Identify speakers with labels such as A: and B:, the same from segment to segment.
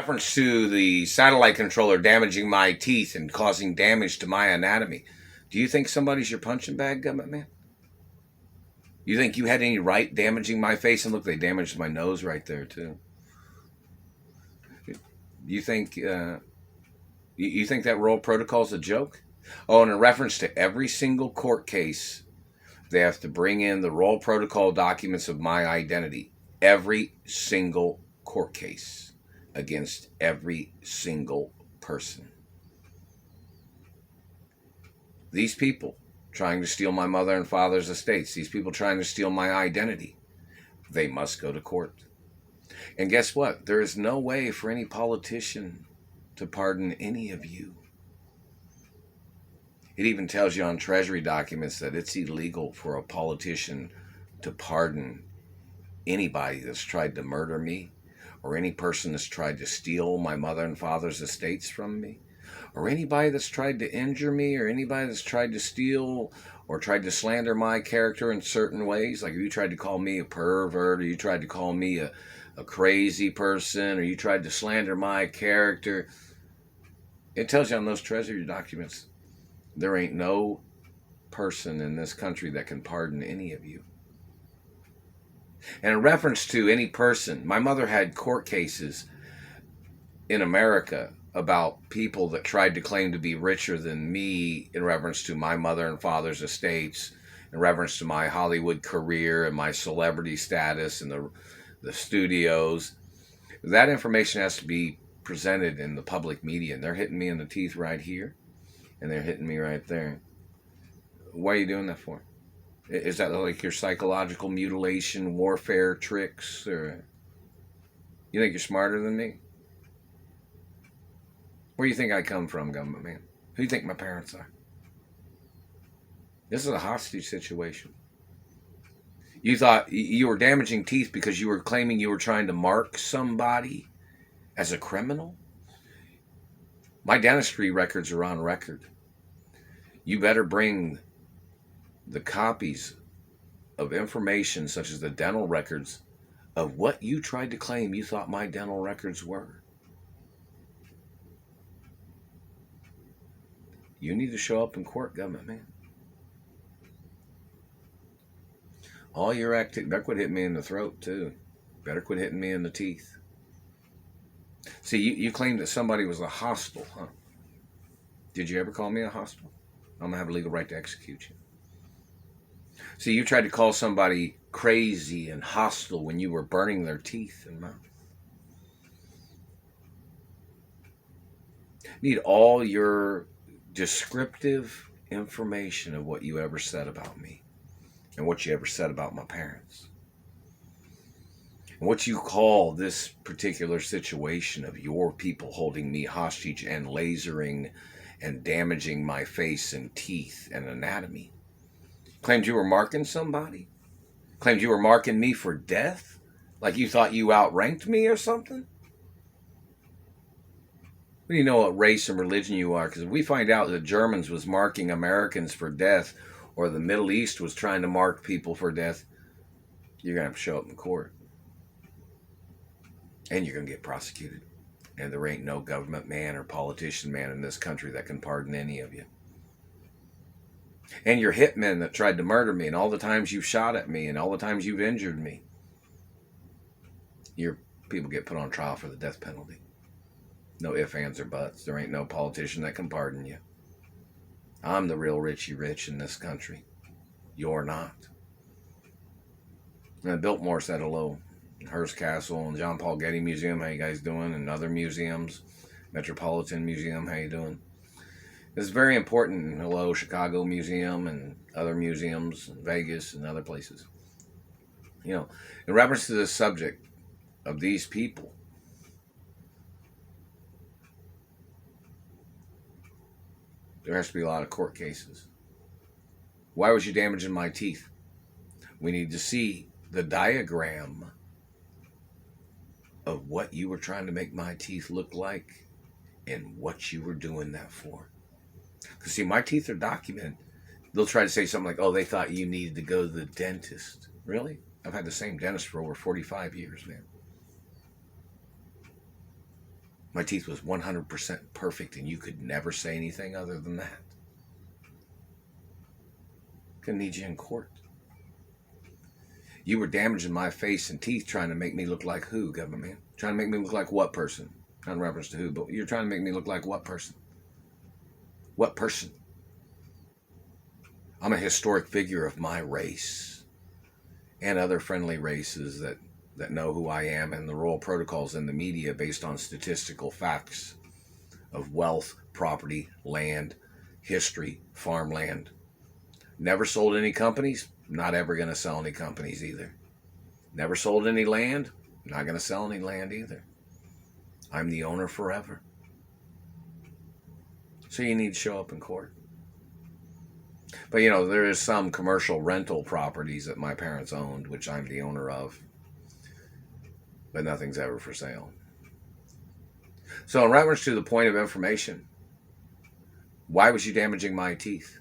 A: Reference to the satellite controller damaging my teeth and causing damage to my anatomy. Do you think somebody's your punching bag, government man? You think you had any right damaging my face? And look, they damaged my nose right there too. You think you think that roll protocol's a joke? Oh, and in reference to every single court case, they have to bring in the roll protocol documents of my identity. Every single court case against every single person. These people trying to steal my mother and father's estates, these people trying to steal my identity, they must go to court. And guess what? There is no way for any politician to pardon any of you. It even tells you on Treasury documents that it's illegal for a politician to pardon anybody that's tried to murder me, or any person that's tried to steal my mother and father's estates from me, or anybody that's tried to injure me, or anybody that's tried to steal or tried to slander my character in certain ways. Like if you tried to call me a pervert, or you tried to call me a crazy person, or you tried to slander my character, it tells you on those Treasury documents, there ain't no person in this country that can pardon any of you. And in reference to any person, my mother had court cases in America about people that tried to claim to be richer than me in reference to my mother and father's estates, in reference to my Hollywood career and my celebrity status and the studios. That information has to be presented in the public media, and they're hitting me in the teeth right here, and they're hitting me right there. Why are you doing that for? Is that like your psychological mutilation, warfare tricks, or you think you're smarter than me? Where do you think I come from, government man? Who do you think my parents are? This is a hostage situation. You thought you were damaging teeth because you were claiming you were trying to mark somebody as a criminal? My dentistry records are on record. You better bring the copies of information such as the dental records of what you tried to claim you thought my dental records were. You need to show up in court, government man. All your activity, better quit hitting me in the throat too. Better quit hitting me in the teeth. See, you claimed that somebody was a hostile, huh? Did you ever call me a hostile? I'm gonna have a legal right to execute you. See, you tried to call somebody crazy and hostile when you were burning their teeth and mouth. Need all your descriptive information of what you ever said about me and what you ever said about my parents. And what you call this particular situation of your people holding me hostage and lasering and damaging my face and teeth and anatomy. Claimed you were marking somebody? Claimed you were marking me for death? Like you thought you outranked me or something? We need to know what race and religion you are, because if we find out that Germans was marking Americans for death, or the Middle East was trying to mark people for death, you're going to have to show up in court. And you're going to get prosecuted. And there ain't no government man or politician man in this country that can pardon any of you. And your hitmen that tried to murder me, and all the times you've shot at me, and all the times you've injured me, your people get put on trial for the death penalty. No ifs, ands, or buts. There ain't no politician that can pardon you. I'm the real Richie Rich in this country. You're not. And Biltmore said hello. Hearst Castle and John Paul Getty Museum, how you guys doing? And other museums. Metropolitan Museum, how you doing? This is very important. Hello, Chicago Museum and other museums, Vegas and other places. You know, in reference to the subject of these people, there has to be a lot of court cases. Why was you damaging my teeth? We need to see the diagram of what you were trying to make my teeth look like and what you were doing that for. Because see, my teeth are documented. They'll try to say something like, oh, they thought you needed to go to the dentist. Really? I've had the same dentist for over 45 years, man. My teeth was 100% perfect, and you could never say anything other than that. Couldn't need you in court. You were damaging my face and teeth trying to make me look like who, government man? Trying to make me look like what person? Not in reference to who, but you're trying to make me look like what person? What person? I'm a historic figure of my race and other friendly races that know who I am, and the royal protocols in the media based on statistical facts of wealth, property, land, history, farmland. Never sold any companies, not ever going to sell any companies either. Never sold any land, not going to sell any land either. I'm the owner forever. So you need to show up in court. But you know, there is some commercial rental properties that my parents owned, which I'm the owner of. But nothing's ever for sale. So in reference to the point of information, why was you damaging my teeth?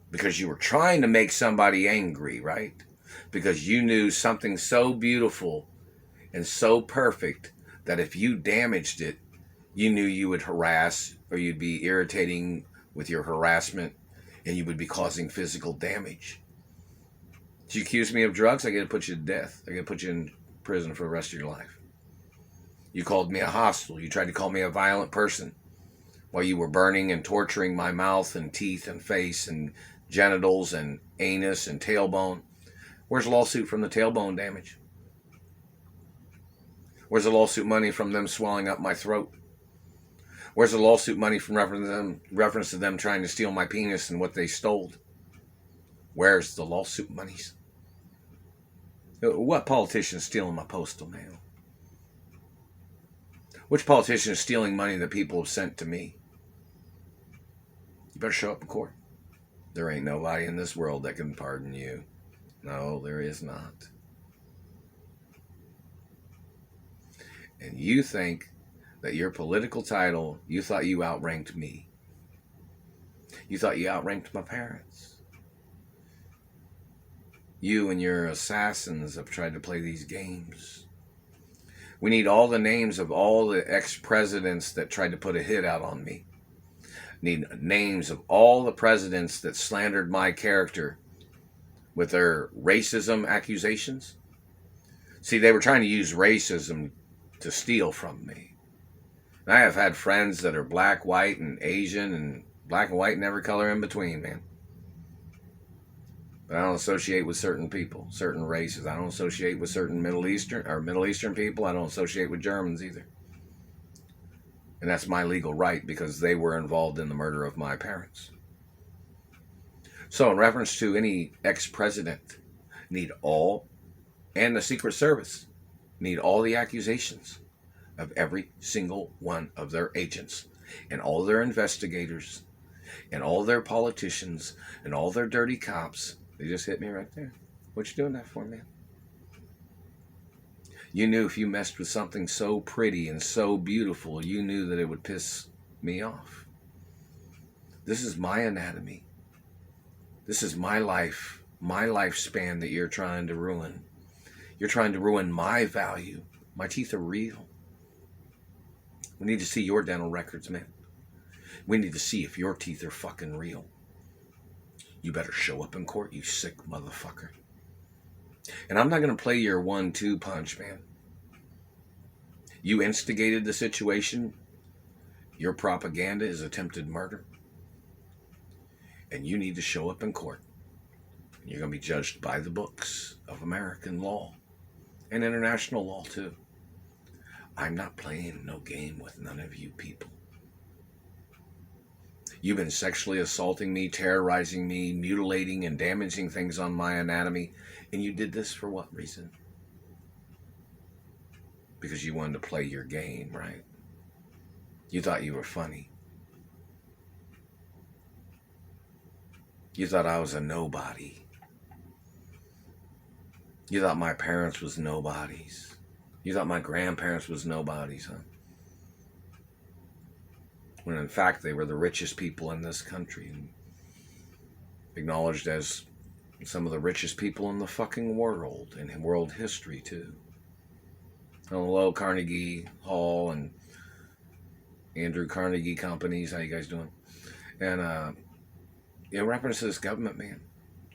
A: Because you were trying to make somebody angry, right? Because you knew something so beautiful and so perfect that if you damaged it, you knew you would harass, or you'd be irritating with your harassment, and you would be causing physical damage. Did you accuse me of drugs? I got to put you to death. I got to put you in prison for the rest of your life. You called me a hostile. You tried to call me a violent person while you were burning and torturing my mouth and teeth and face and genitals and anus and tailbone. Where's the lawsuit from the tailbone damage? Where's the lawsuit money from them swelling up my throat? Where's the lawsuit money from reference to them trying to steal my penis and what they stole? Where's the lawsuit monies? What politician is stealing my postal mail? Which politician is stealing money that people have sent to me? You better show up in court. There ain't nobody in this world that can pardon you. No, there is not. And you think that your political title, you thought you outranked me. You thought you outranked my parents. You and your assassins have tried to play these games. We need all the names of all the ex-presidents that tried to put a hit out on me. Need names of all the presidents that slandered my character with their racism accusations. See, they were trying to use racism to steal from me. And I have had friends that are black, white, and Asian, and black and white and every color in between, man. But I don't associate with certain people, certain races. I don't associate with certain Middle Eastern people. I don't associate with Germans either. And that's my legal right because they were involved in the murder of my parents. So in reference to any ex-president, need all, and the Secret Service, need all the accusations of every single one of their agents and all their investigators and all their politicians and all their dirty cops. They just hit me right there. What you doing that for, man? You knew if you messed with something so pretty and so beautiful, you knew that it would piss me off. This is my anatomy. This is my life, my lifespan that you're trying to ruin. You're trying to ruin my value. My teeth are real. We need to see your dental records, man. We need to see if your teeth are fucking real. You better show up in court, you sick motherfucker. And I'm not going to play your 1-2 punch, man. You instigated the situation. Your propaganda is attempted murder. And you need to show up in court. You're going to be judged by the books of American law and international law, too. I'm not playing no game with none of you people. You've been sexually assaulting me, terrorizing me, mutilating and damaging things on my anatomy. And you did this for what reason? Because you wanted to play your game, right? You thought you were funny. You thought I was a nobody. You thought my parents was nobodies. You thought my grandparents was nobodies, huh? When in fact they were the richest people in this country and acknowledged as some of the richest people in the fucking world and in world history too. Hello, Carnegie Hall and Andrew Carnegie Companies. How you guys doing? And in reference to this government, man,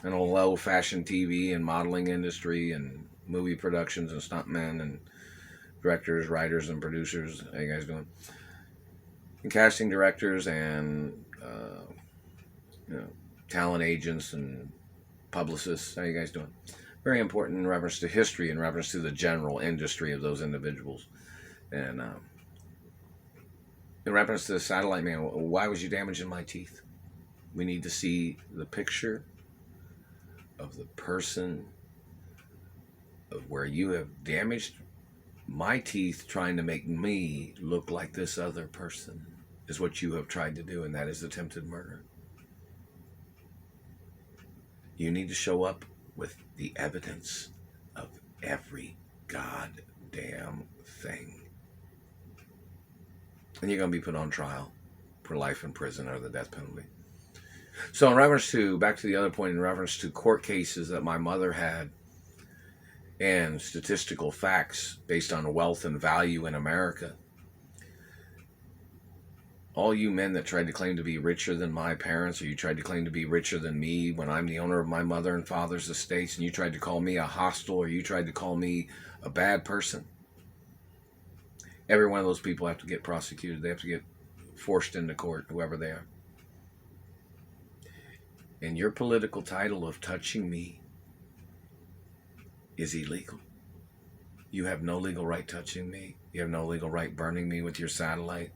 A: and a low-fashion TV and modeling industry and movie productions and stuntmen and directors, writers, and producers. How you guys doing? And casting directors and you know, talent agents and publicists. How you guys doing? Very important in reference to history, in reference to the general industry of those individuals. And in reference to the satellite man, why was you damaging my teeth? We need to see the picture of the person of where you have damaged my teeth trying to make me look like this other person is what you have tried to do, and that is attempted murder. You need to show up with the evidence of every goddamn thing. And you're going to be put on trial for life in prison or the death penalty. So in reference to, back to the other point, in reference to court cases that my mother had and statistical facts based on wealth and value in America, all you men that tried to claim to be richer than my parents, or you tried to claim to be richer than me when I'm the owner of my mother and father's estates, and you tried to call me a hostile, or you tried to call me a bad person, every one of those people have to get prosecuted. They have to get forced into court, whoever they are. And your political title of touching me is illegal. You have no legal right touching me. You have no legal right burning me with your satellite